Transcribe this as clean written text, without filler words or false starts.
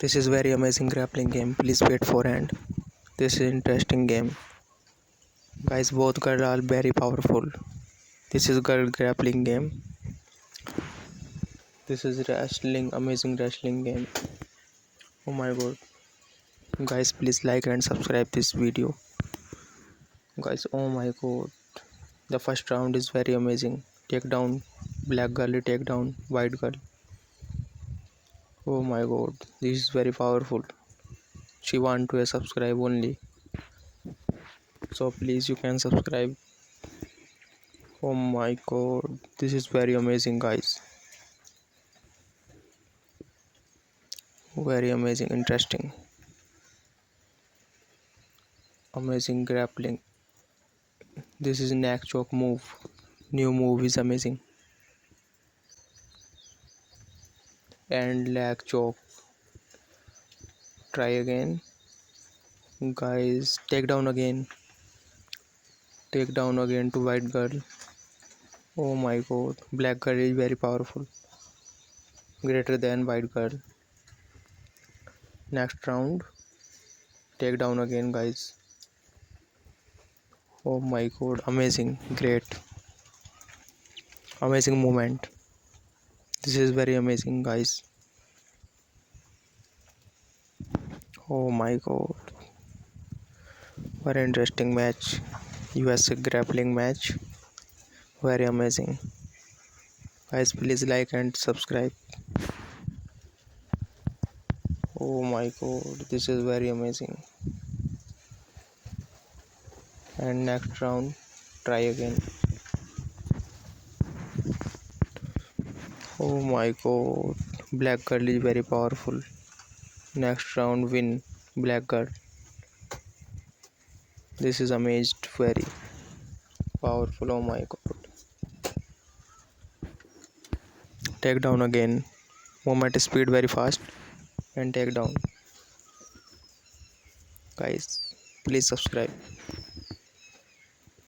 This is very amazing grappling game. Please wait for end. This is interesting game. Guys, both girls are very powerful. This is girl grappling game. This is wrestling, amazing wrestling game. Oh my god. Guys, please like and subscribe this video. Guys, oh my god. The first round is very amazing. Take down black girl, take down white girl. Oh my god. This is very powerful. She want to subscribe only. So please you can subscribe. Oh my god. This is very amazing guys. Very amazing, interesting. Amazing grappling. This is neck choke move. New move is amazing. And leg choke. Try again. Guys, take down again. Take down again to white girl. Oh my god. Black girl is very powerful. Greater than white girl. Next round. Take down again guys. Oh my god. Amazing. Great. Amazing moment. This is very amazing guys. Oh my god. Very interesting match. USA grappling match. Very amazing. Guys, please like and subscribe. Oh my god. This is very amazing. And next round. Try again. Oh my god. Black girl is very powerful. Next round win black girl. This is amazed very powerful. Oh my god. Take down again. Movement speed very fast and take down. Guys, please subscribe.